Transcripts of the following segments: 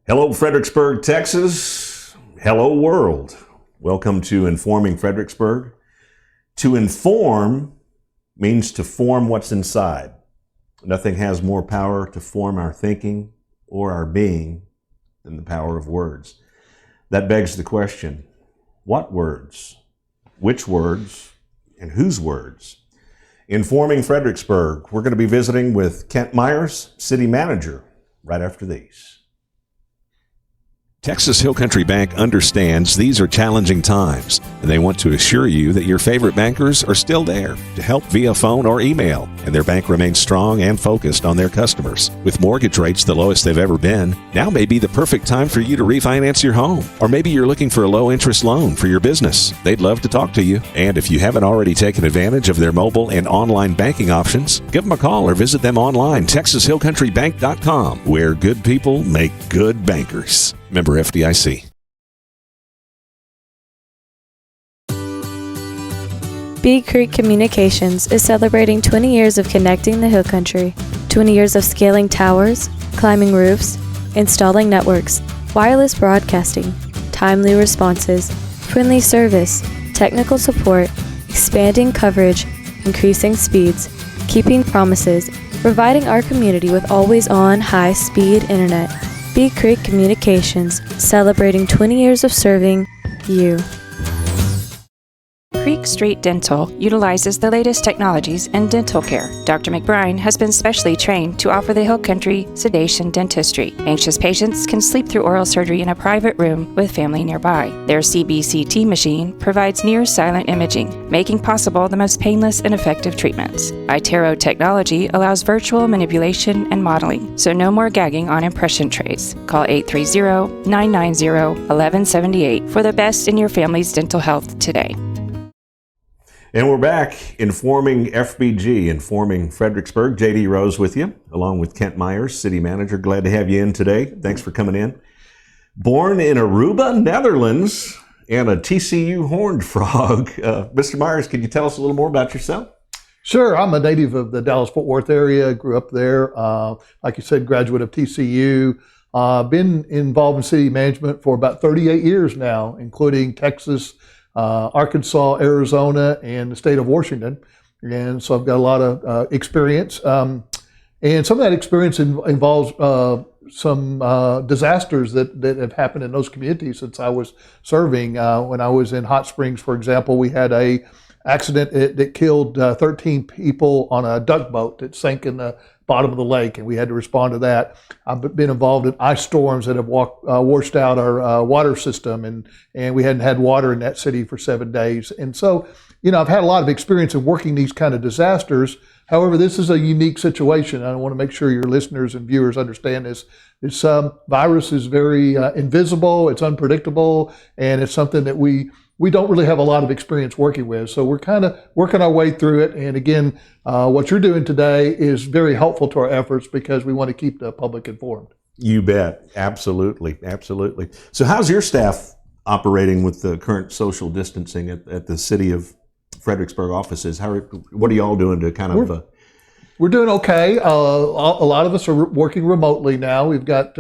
Hello, Fredericksburg, Texas. Hello, world. Welcome to Informing Fredericksburg. To inform means to form what's inside. Nothing has more power to form our thinking or our being than the power of words. That begs the question, what words? Which words? And whose words? Informing Fredericksburg, we're going to be visiting with Kent Myers, City Manager, right after these. Texas Hill Country Bank understands these are challenging times, and they want to assure you that your favorite bankers are still there to help via phone or email, and their bank remains strong and focused on their customers. With mortgage rates the lowest they've ever been, now may be the perfect time for you to refinance your home. Or maybe you're looking for a low-interest loan for your business. They'd love to talk to you. And if you haven't already taken advantage of their mobile and online banking options, give them a call or visit them online, TexasHillCountryBank.com, where good people make good bankers. Member FDIC. Bee Creek Communications is celebrating 20 years of connecting the Hill Country, 20 years of scaling towers, climbing roofs, installing networks, wireless broadcasting, timely responses, friendly service, technical support, expanding coverage, increasing speeds, keeping promises, providing our community with always-on high-speed internet. Bee Creek Communications, celebrating 20 years of serving you. Creek Street Dental utilizes the latest technologies in dental care. Dr. McBride has been specially trained to offer the Hill Country sedation dentistry. Anxious patients can sleep through oral surgery in a private room with family nearby. Their CBCT machine provides near-silent imaging, making possible the most painless and effective treatments. iTero technology allows virtual manipulation and modeling, so no more gagging on impression trays. Call 830-990-1178 for the best in your family's dental health today. And we're back informing FBG, informing Fredericksburg. JD Rose with you, along with Kent Myers, City Manager. Glad to have you in today. Thanks for coming in. Born in Aruba, Netherlands, and a TCU horned frog. Mr. Myers, could you tell us a little more about yourself? Sure. I'm a native of the Dallas-Fort Worth area. Grew up there. Like you said, graduate of TCU. Been involved in city management for about 38 years now, including Texas, Arkansas, Arizona, and the state of Washington. And so I've got a lot of experience. And some of that experience involves some disasters that have happened in those communities since I was serving. When I was in Hot Springs, for example, we had a accident that killed 13 people on a duck boat that sank in the bottom of the lake, and we had to respond to that. I've been involved in ice storms that have washed out our water system, and we hadn't had water in that city for 7 days. And so, I've had a lot of experience in working these kind of disasters. However, this is a unique situation. I want to make sure your listeners and viewers understand this. This virus is very invisible, it's unpredictable, and it's something that we don't really have a lot of experience working with. So we're kind of working our way through it. And again, what you're doing today is very helpful to our efforts because we want to keep the public informed. You bet. Absolutely. Absolutely. So how's your staff operating with the current social distancing at the City of Fredericksburg offices? What are you all doing to kind of... We're doing okay. A lot of us are working remotely now. We've got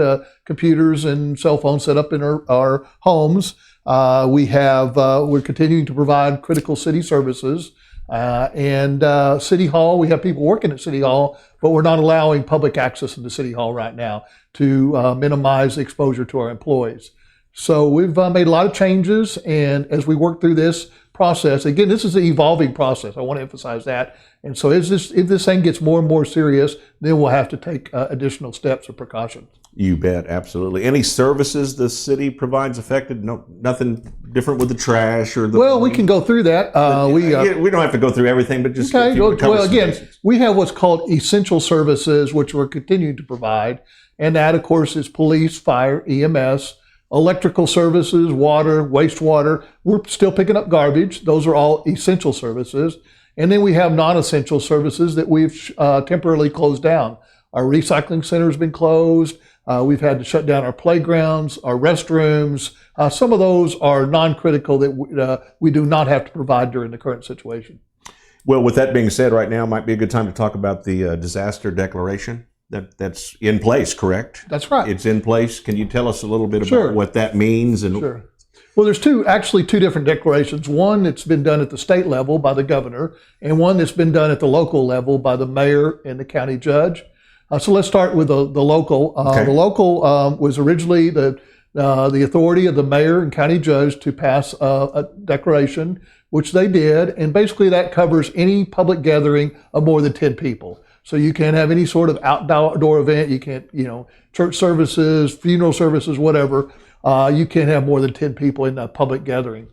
computers and cell phones set up in our homes. We're continuing to provide critical city services. And City Hall, we have people working at City Hall, but we're not allowing public access into City Hall right now to minimize exposure to our employees. So we've made a lot of changes, and as we work through this process, again, this is an evolving process. I want to emphasize that. And so if this thing gets more and more serious, then we'll have to take additional steps or precautions. You bet, absolutely. Any services the city provides affected? No, nothing different with the trash or the... Well, we can go through that. We don't have to go through everything, but just... Okay, well, again, we have what's called essential services, which we're continuing to provide. And that, of course, is police, fire, EMS, electrical services, water, wastewater. We're still picking up garbage. Those are all essential services. And then we have non-essential services that we've temporarily closed down. Our recycling center has been closed. We've had to shut down our playgrounds, our restrooms. Some of those are non-critical that we do not have to provide during the current situation. Well, with that being said, right now might be a good time to talk about the disaster declaration that's in place, correct? That's right. It's in place. Can you tell us a little bit Sure. about what that means? And Sure. Well, there's two different declarations. One that's been done at the state level by the governor, and one that's been done at the local level by the mayor and the county judge. So let's start with the local. Okay. The local was originally the authority of the mayor and county judge to pass a declaration, which they did, and basically that covers any public gathering of more than 10 people. So you can't have any sort of outdoor event. You can't, church services, funeral services, whatever. You can't have more than 10 people in a public gathering.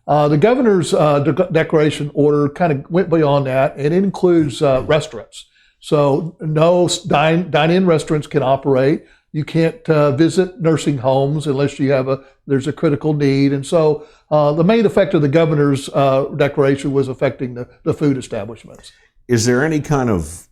The governor's declaration order kind of went beyond that, and it includes restaurants. So no dine-in restaurants can operate. You can't visit nursing homes unless there's a critical need. And so the main effect of the governor's declaration was affecting the food establishments. is there any kind of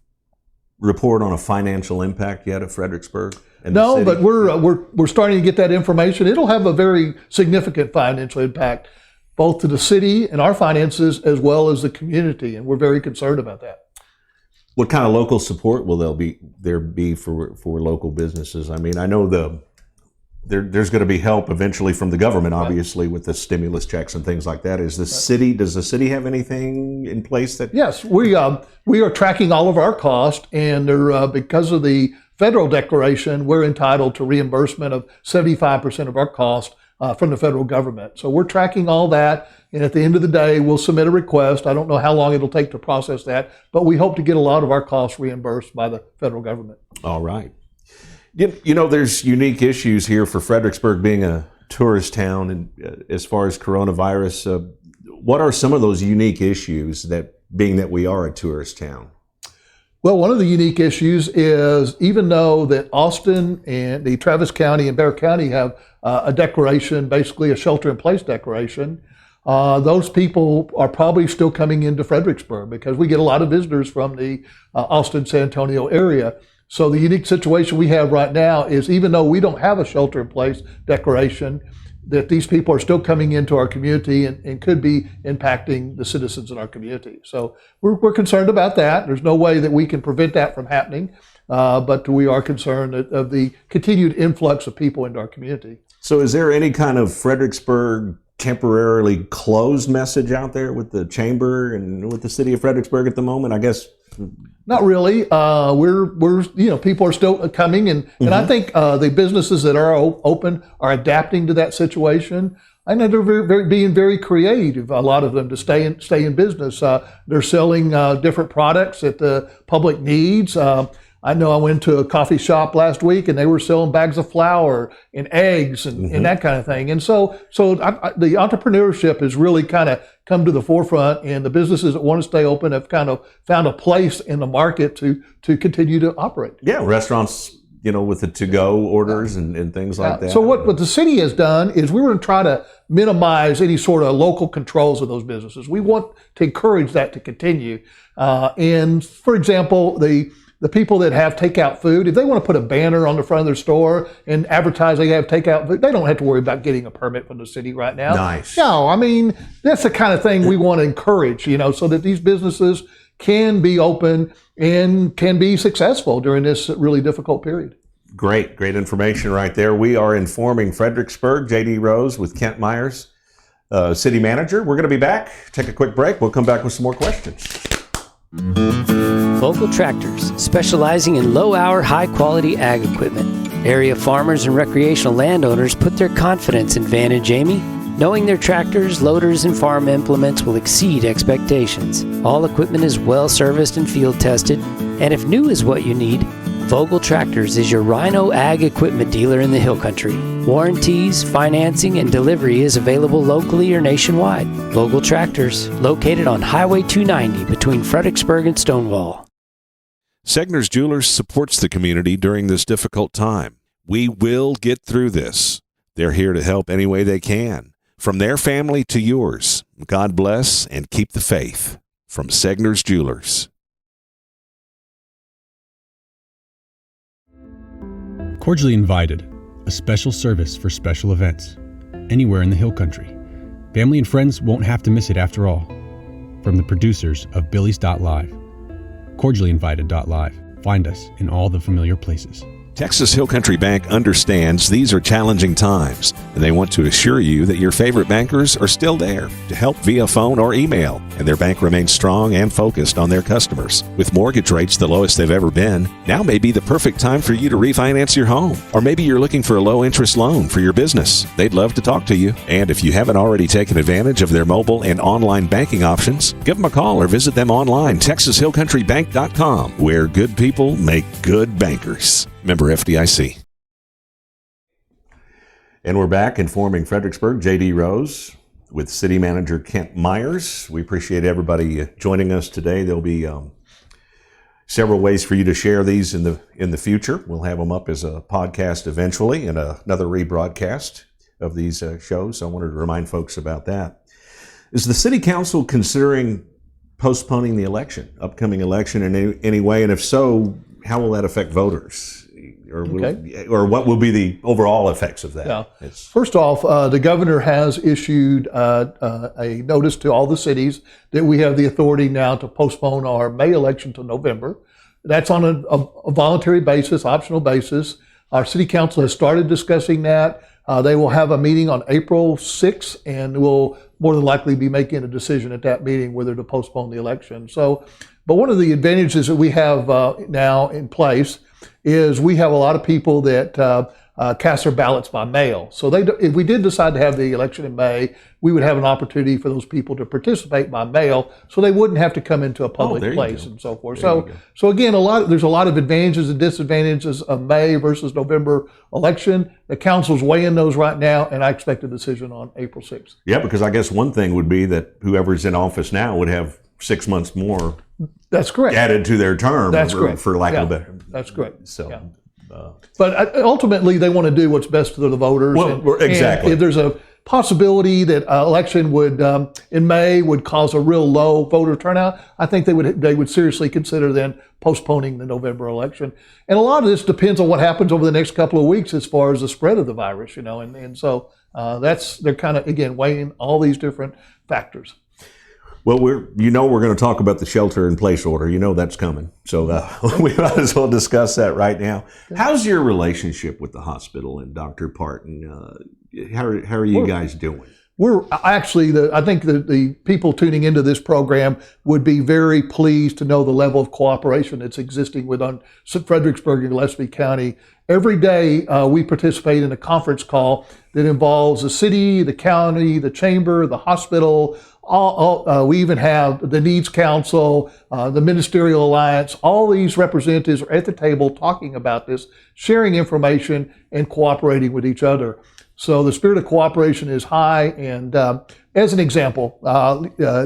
report on a financial impact yet of Fredericksburg? No, but we're starting to get that information. It'll have a very significant financial impact, both to the city and our finances as well as the community, and we're very concerned about that. What kind of local support will there be for local businesses? I mean, I know there's going to be help eventually from the government, obviously, with the stimulus checks and things like that. Does the city have anything in place that? Yes, we are tracking all of our costs, and because of the federal declaration, we're entitled to reimbursement of 75% of our cost from the federal government. So we're tracking all that, and at the end of the day, we'll submit a request. I don't know how long it'll take to process that, but we hope to get a lot of our costs reimbursed by the federal government. All right. You know, there's unique issues here for Fredericksburg being a tourist town, and as far as coronavirus, what are some of those unique issues being that we are a tourist town? Well, one of the unique issues is even though that Austin and the Travis County and Bexar County have a declaration, basically a shelter-in-place declaration, those people are probably still coming into Fredericksburg because we get a lot of visitors from the Austin, San Antonio area. So the unique situation we have right now is even though we don't have a shelter-in-place declaration, that these people are still coming into our community and could be impacting the citizens in our community. So we're concerned about that. There's no way that we can prevent that from happening, but we are concerned of the continued influx of people into our community. So is there any kind of Fredericksburg temporarily closed message out there with the chamber and with the city of Fredericksburg at the moment? I guess not really. We're people are still coming, and I think the businesses that are open are adapting to that situation. I know they're being very creative. A lot of them to stay in business. They're selling different products that the public needs. I know I went to a coffee shop last week and they were selling bags of flour and eggs and that kind of thing. And so the entrepreneurship has really kind of come to the forefront, and the businesses that want to stay open have kind of found a place in the market to continue to operate. Yeah, restaurants, with the to-go orders and things like that. So what the city has done is we were going to try to minimize any sort of local controls of those businesses. We want to encourage that to continue. And for example, the people that have takeout food, if they want to put a banner on the front of their store and advertise they have takeout food, they don't have to worry about getting a permit from the city right now. Nice. No, I mean, that's the kind of thing we want to encourage, so that these businesses can be open and can be successful during this really difficult period. Great information right there. We are informing Fredericksburg. J.D. Rose with Kent Myers, city manager. We're going to be back. Take a quick break. We'll come back with some more questions. Vogel Tractors, specializing in low-hour, high-quality ag equipment. Area farmers and recreational landowners put their confidence in Van and Jamie, knowing their tractors, loaders, and farm implements will exceed expectations. All equipment is well-serviced and field-tested, and if new is what you need, Vogel Tractors is your Rhino Ag equipment dealer in the Hill Country. Warranties, financing, and delivery is available locally or nationwide. Vogel Tractors, located on Highway 290 between Fredericksburg and Stonewall. Segner's Jewelers supports the community during this difficult time. We will get through this. They're here to help any way they can. From their family to yours, God bless and keep the faith. From Segner's Jewelers. Cordially Invited, a special service for special events, anywhere in the Hill Country. Family and friends won't have to miss it after all. From the producers of Billy's.Live, cordiallyinvited.live. Find us in all the familiar places. Texas Hill Country Bank understands these are challenging times, and they want to assure you that your favorite bankers are still there to help via phone or email, and their bank remains strong and focused on their customers. With mortgage rates the lowest they've ever been, now may be the perfect time for you to refinance your home. Or maybe you're looking for a low-interest loan for your business. They'd love to talk to you. And if you haven't already taken advantage of their mobile and online banking options, give them a call or visit them online, TexasHillCountryBank.com, where good people make good bankers. Member FDIC. And we're back informing Fredericksburg. J.D. Rose with City Manager Kent Myers. We appreciate everybody joining us today. There'll be several ways for you to share these in the future. We'll have them up as a podcast eventually and another rebroadcast of these shows. So I wanted to remind folks about that. Is the City Council considering postponing the upcoming election in any way? And if so, how will that affect voters? Or what will be the overall effects of that? Yeah. First off, the governor has issued a notice to all the cities that we have the authority now to postpone our May election to November. That's on a voluntary basis, optional basis. Our city council has started discussing that. They will have a meeting on April 6th, and will more than likely be making a decision at that meeting whether to postpone the election. But one of the advantages that we have now in place is we have a lot of people that cast their ballots by mail. So if we did decide to have the election in May, we would have an opportunity for those people to participate by mail, so they wouldn't have to come into a public place and so forth. So again, there's a lot of advantages and disadvantages of May versus November election. The council's weighing those right now, and I expect a decision on April 6th. Yeah, because I guess one thing would be that whoever's in office now would have 6 months more. That's correct. Added to their term. That's correct. For lack of a better. That's correct. So. Yeah. But ultimately, they want to do what's best for the voters. Exactly. And if there's a possibility that election would in May would cause a real low voter turnout, I think they would seriously consider then postponing the November election. And a lot of this depends on what happens over the next couple of weeks as far as the spread of the virus, and so they're kind of again weighing all these different factors. Well, we're going to talk about the shelter-in-place order. That's coming. So we might as well discuss that right now. How's your relationship with the hospital and Dr. Parton? How are you guys doing? We're actually, I think the people tuning into this program would be very pleased to know the level of cooperation that's existing within Fredericksburg and Gillespie County. Every day we participate in a conference call that involves the city, the county, the chamber, the hospital. We even have the Needs Council, the Ministerial Alliance. All these representatives are at the table talking about this, sharing information, and cooperating with each other. So the spirit of cooperation is high. And as an example,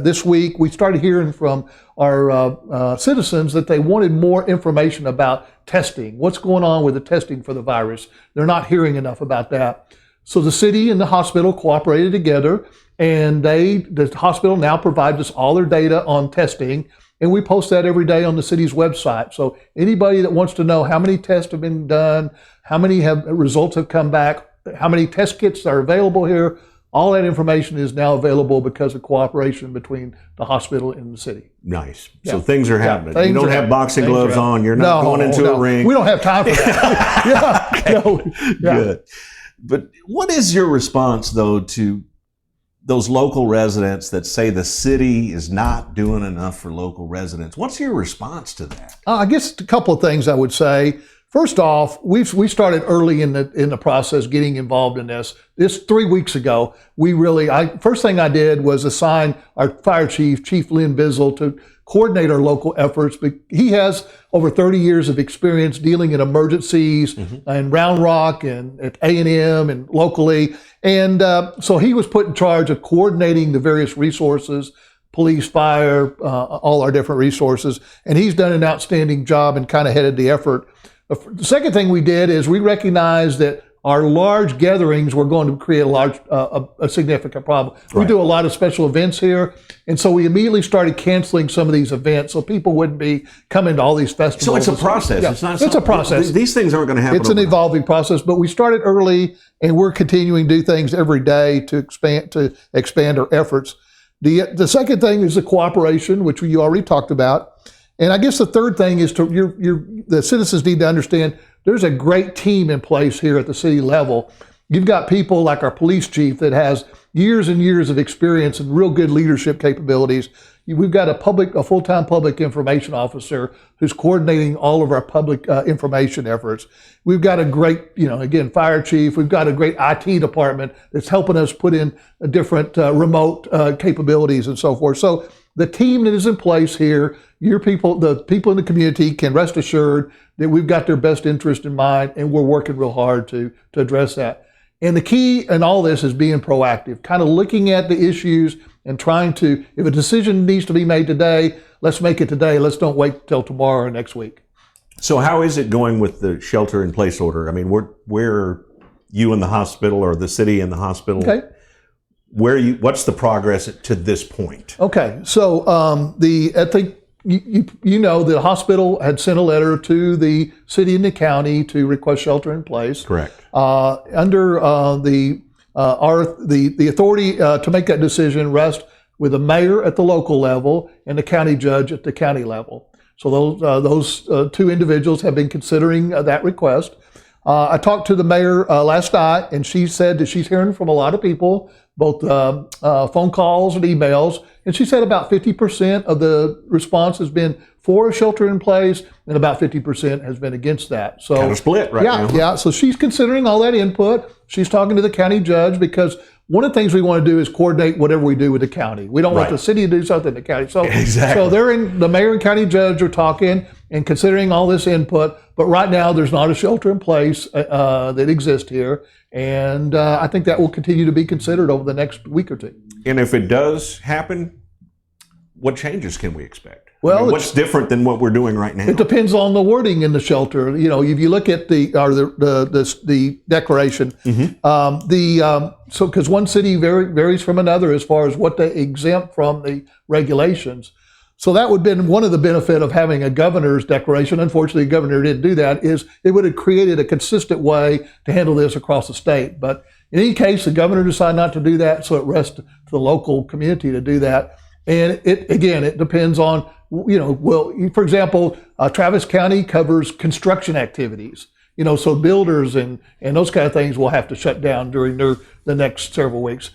this week we started hearing from our citizens that they wanted more information about testing. What's going on with the testing for the virus? They're not hearing enough about that. So the city and the hospital cooperated together, and the hospital now provides us all their data on testing, and we post that every day on the city's website. So anybody that wants to know how many tests have been done, how many results have come back, how many test kits are available here, all that information is now available because of cooperation between the hospital and the city. Nice. Yeah. So things are happening. You don't have boxing gloves on. You're not going into a ring. We don't have time for that. Good. But what is your response, though, to those local residents that say the city is not doing enough for local residents? What's your response to that? I guess a couple of things I would say. First off, we started early in the process getting involved in this. This 3 weeks ago, first thing I did was assign our fire chief, Chief Lynn Bizzle, to coordinate our local efforts. But he has over 30 years of experience dealing in emergencies in Round Rock and at A&M and locally. And so he was put in charge of coordinating the various resources, police, fire, all our different resources. And he's done an outstanding job and kind of headed the effort. The second thing we did is we recognized that our large gatherings were going to create a significant problem. Right. We do a lot of special events here, and so we immediately started canceling some of these events so people wouldn't be coming to all these festivals. So it's a process. Yeah, it's a process. These things aren't going to happen. It's an evolving process, but we started early, and we're continuing to do things every day to expand our efforts. The second thing is the cooperation, which you already talked about. And I guess the third thing is the citizens need to understand there's a great team in place here at the city level. You've got people like our police chief that has years and years of experience and real good leadership capabilities. We've got a full-time public information officer who's coordinating all of our public information efforts. We've got a great, again, fire chief. We've got a great IT department that's helping us put in different remote capabilities and so forth. So the team that is in place here, the people in the community can rest assured that we've got their best interest in mind, and we're working real hard to address that. And the key in all this is being proactive, kind of looking at the issues and trying to, if a decision needs to be made today, let's make it today. Let's don't wait till tomorrow or next week. So how is it going with the shelter-in-place order? I mean, where you in the hospital or the city in the hospital? Okay. What's the progress to this point? Okay, so I think you know the hospital had sent a letter to the city and the county to request shelter in place. Correct. Under the authority to make that decision rests with the mayor at the local level and the county judge at the county level. So those two individuals have been considering that request. I talked to the mayor last night, and she said that she's hearing from a lot of people, both phone calls and emails, and she said about 50% of the response has been for a shelter in place, and about 50% has been against that. So kind of split right now. Yeah, so she's considering all that input. She's talking to the county judge because one of the things we want to do is coordinate whatever we do with the county. We don't want the city to do something in the county. So, exactly. So the mayor and county judge are talking and considering all this input, but right now there's not a shelter in place that exists here. And I think that will continue to be considered over the next week or two. And if it does happen, what changes can we expect? Well, I mean, what's different than what we're doing right now? It depends on the wording in the shelter. You know, if you look at the declaration, so because one city varies from another as far as what they exempt from the regulations. So that would have been one of the benefit of having a governor's declaration. Unfortunately, the governor didn't do that. Is it would have created a consistent way to handle this across the state. But in any case, the governor decided not to do that, so it rests to the local community to do that. And it depends on, for example, Travis County covers construction activities, so builders and those kind of things will have to shut down during the next several weeks.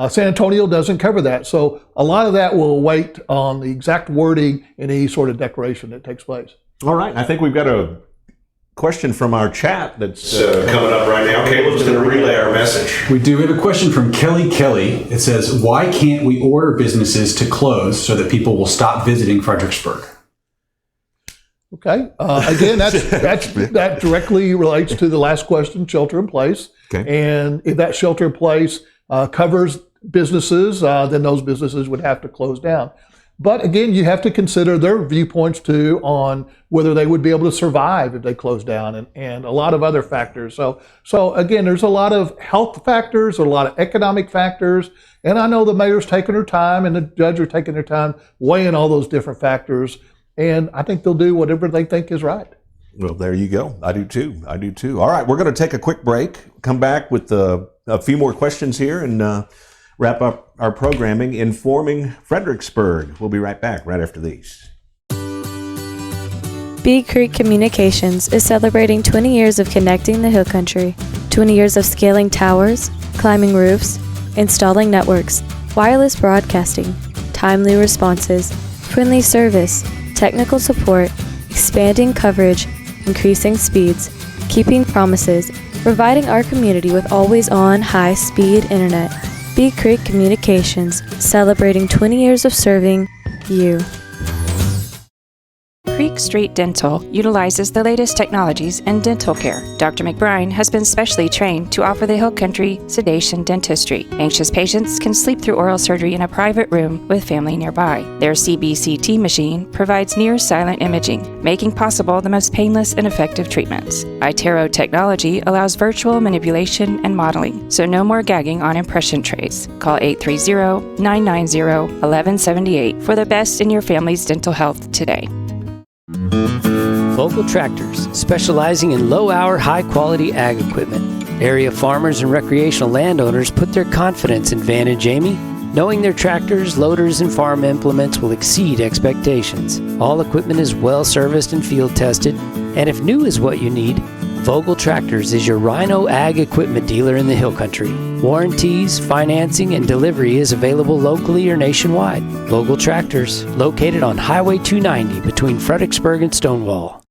San Antonio doesn't cover that. So a lot of that will wait on the exact wording in any sort of declaration that takes place. All right. I think we've got a question from our chat that's coming up right now. Caleb's going to relay our message. We do have a question from Kelly. It says, why can't we order businesses to close so that people will stop visiting Fredericksburg? Okay. Again, that directly relates to the last question, shelter in place. Okay. And if that shelter in place covers businesses, then those businesses would have to close down. But again, you have to consider their viewpoints too on whether they would be able to survive if they close down and a lot of other factors. So again, there's a lot of health factors, a lot of economic factors, and I know the mayor's taking her time and the judge are taking their time weighing all those different factors, and I think they'll do whatever they think is right. Well, there you go. I do too. All right, we're going to take a quick break, come back with a few more questions here, and wrap up our programming, Informing Fredericksburg. We'll be right back right after these. Bee Creek Communications is celebrating 20 years of connecting the Hill Country, 20 years of scaling towers, climbing roofs, installing networks, wireless broadcasting, timely responses, friendly service, technical support, expanding coverage, increasing speeds, keeping promises, providing our community with always-on high-speed internet. Bee Creek Communications, celebrating 20 years of serving you. Creek Street Dental utilizes the latest technologies in dental care. Dr. McBride has been specially trained to offer the Hill Country sedation dentistry. Anxious patients can sleep through oral surgery in a private room with family nearby. Their CBCT machine provides near-silent imaging, making possible the most painless and effective treatments. iTero technology allows virtual manipulation and modeling, so no more gagging on impression trays. Call 830-990-1178 for the best in your family's dental health today. Local Tractors, specializing in low-hour, high-quality ag equipment. Area farmers and recreational landowners put their confidence in Van and Jamie, knowing their tractors, loaders, and farm implements will exceed expectations. All equipment is well serviced and field tested, and if new is what you need, Vogel Tractors is your Rhino Ag equipment dealer in the Hill Country. Warranties, financing, and delivery is available locally or nationwide. Vogel Tractors, located on Highway 290 between Fredericksburg and Stonewall.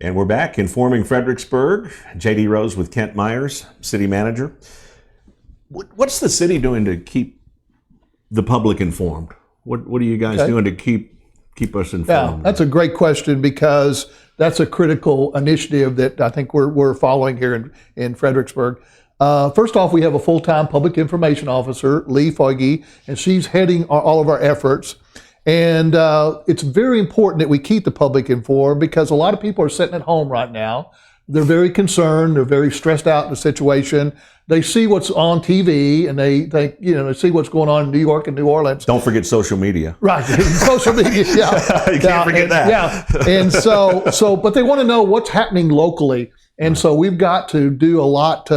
And we're back informing Fredericksburg. J.D. Rose with Kent Myers, city manager. What's the city doing to keep the public informed? What are you guys doing to keep us informed? Yeah, that's a great question, because that's a critical initiative that I think we're following here in Fredericksburg. First off, we have a full-time public information officer, Lee Foege, and she's heading all of our efforts. And it's very important that we keep the public informed, because a lot of people are sitting at home right now. They're very concerned. They're very stressed out in the situation. They see what's on TV, and they see what's going on in New York and New Orleans. Don't forget social media. Right, social media. Yeah, you can't forget that. Yeah, and so, but they want to know what's happening locally, and so we've got to do a lot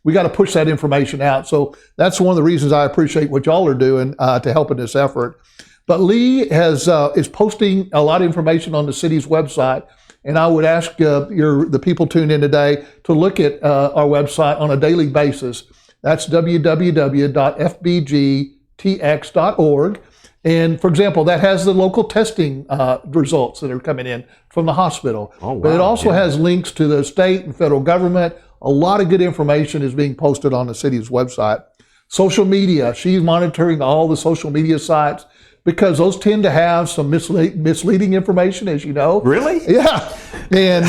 we got to push that information out. So that's one of the reasons I appreciate what y'all are doing to help in this effort. But Lee is posting a lot of information on the city's website. And I would ask the people tuned in today to look at our website on a daily basis. That's www.fbgtx.org. And for example, that has the local testing results that are coming in from the hospital. Oh, wow. But it also has links to the state and federal government. A lot of good information is being posted on the city's website. Social media, she's monitoring all the social media sites, because those tend to have some misleading information, as you know. Really? Yeah. And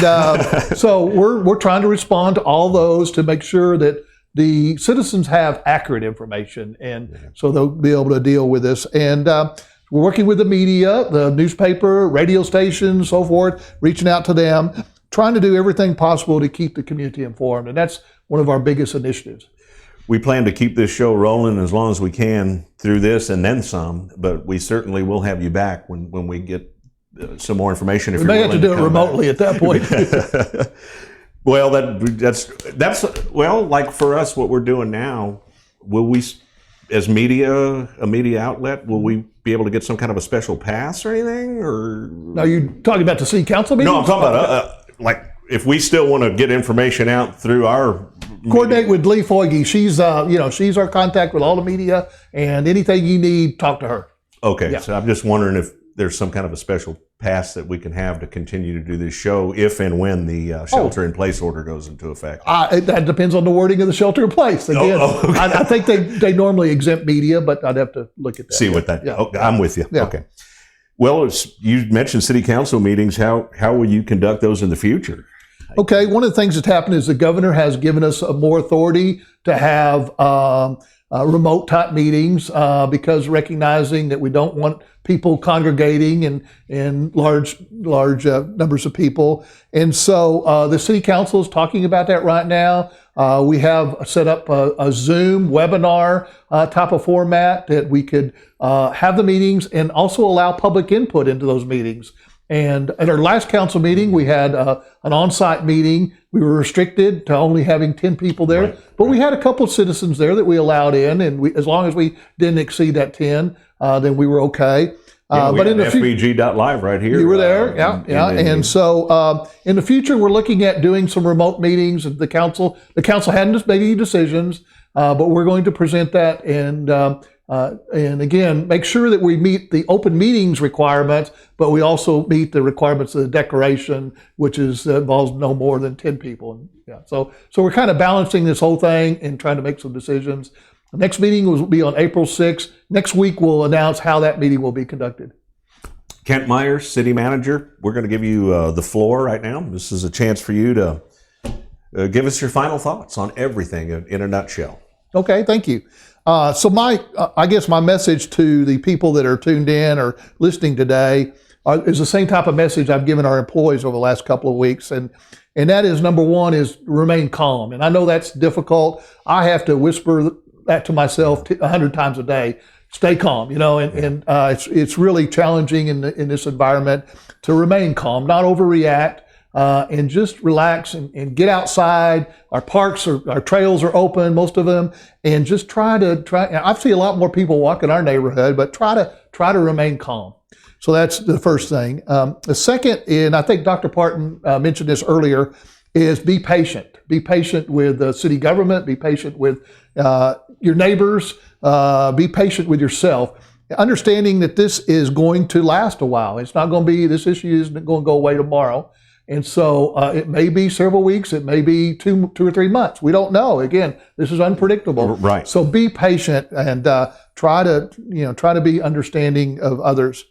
so we're trying to respond to all those to make sure that the citizens have accurate information, and so they'll be able to deal with this. And we're working with the media, the newspaper, radio stations, so forth, reaching out to them, trying to do everything possible to keep the community informed. And that's one of our biggest initiatives. We plan to keep this show rolling as long as we can through this and then some, but we certainly will have you back when we get some more information. We may have to do it remotely at that point. Well, that's well, like for us, what we're doing now, will we, as a media outlet, will we be able to get some kind of a special pass or anything? Or are you talking about the city council meeting? No, I'm talking about like if we still want to get information out through our coordinate with Lee Foege. She's she's our contact with all the media, and anything you need, talk to her. Okay, yeah. So I'm just wondering if there's some kind of a special pass that we can have to continue to do this show if and when the shelter-in-place order goes into effect. That depends on the wording of the shelter-in-place. Again, okay. I think they normally exempt media, but I'd have to look at that. See what that. Yeah. Okay, I'm with you. Yeah. Okay. Well, you mentioned city council meetings. How will you conduct those in the future? Okay, one of the things that's happened is the governor has given us more authority to have remote type meetings because recognizing that we don't want people congregating in large numbers of people. And so the city council is talking about that right now. We have set up a Zoom webinar type of format that we could have the meetings and also allow public input into those meetings. And at our last council meeting, we had an on-site meeting. We were restricted to only having 10 people there, right, but we had a couple of citizens there that we allowed in, and as long as we didn't exceed that 10, then we were okay. But in the FBG.live right here. You were there, yeah. And so in the future, we're looking at doing some remote meetings. The council hadn't made any decisions, but we're going to present that and again, make sure that we meet the open meetings requirements, but we also meet the requirements of the declaration, which involves no more than 10 people. Yeah, so we're kind of balancing this whole thing and trying to make some decisions. The next meeting will be on April 6th. Next week, we'll announce how that meeting will be conducted. Kent Myers, city manager, we're going to give you the floor right now. This is a chance for you to give us your final thoughts on everything in a nutshell. Okay, thank you. So I guess my message to the people that are tuned in or listening today is the same type of message I've given our employees over the last couple of weeks. And that is, number one, is remain calm. And I know that's difficult. I have to whisper that to myself 100 times a day. Stay calm, and it's really challenging in this environment to remain calm, not overreact, and just relax and get outside. Our parks, our trails are open, most of them, and just try. I see a lot more people walk in our neighborhood, but try to remain calm. So that's the first thing. The second, and I think Dr. Parton mentioned this earlier, is be patient. Be patient with the city government. Be patient with your neighbors. Be patient with yourself. Understanding that this is going to last a while. It's not going to be, this issue isn't going to go away tomorrow. And so it may be several weeks, it may be two or 3 months. We don't know. Again, this is unpredictable. Right. So be patient and try to be understanding of others.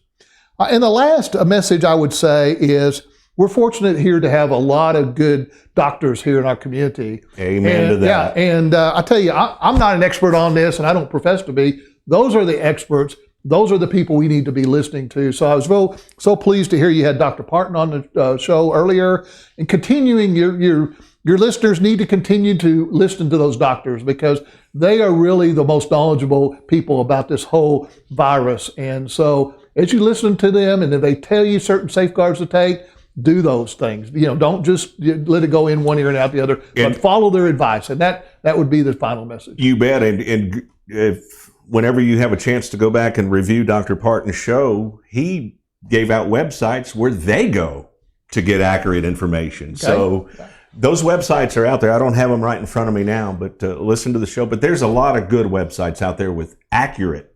And the last message I would say is we're fortunate here to have a lot of good doctors here in our community. Amen to that. Yeah, and I tell you, I'm not an expert on this, and I don't profess to be. Those are the experts. Those are the people we need to be listening to. So I was so pleased to hear you had Dr. Parton on the show earlier, and continuing your listeners need to continue to listen to those doctors because they are really the most knowledgeable people about this whole virus. And so as you listen to them, and if they tell you certain safeguards to take, do those things. Don't just let it go in one ear and out the other, but follow their advice. And that would be the final message. You bet. And if whenever you have a chance to go back and review Dr. Parton's show, he gave out websites where they go to get accurate information. Okay. So those websites are out there. I don't have them right in front of me now, but listen to the show. But there's a lot of good websites out there with accurate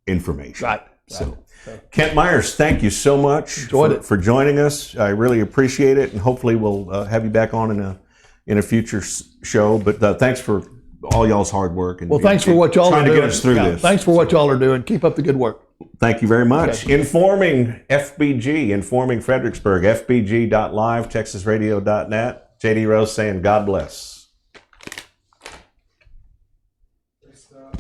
information. Right. So Kent Myers, thank you so much for joining us. I really appreciate it, and hopefully we'll have you back on in a future show. But thanks for all y'all's hard work. And thanks for what y'all are doing. Trying to get us through this. Thanks for what y'all are doing. Keep up the good work. Thank you very much. Okay. Informing FBG, informing Fredericksburg, fbg.live, texasradio.net. JD Rose saying God bless.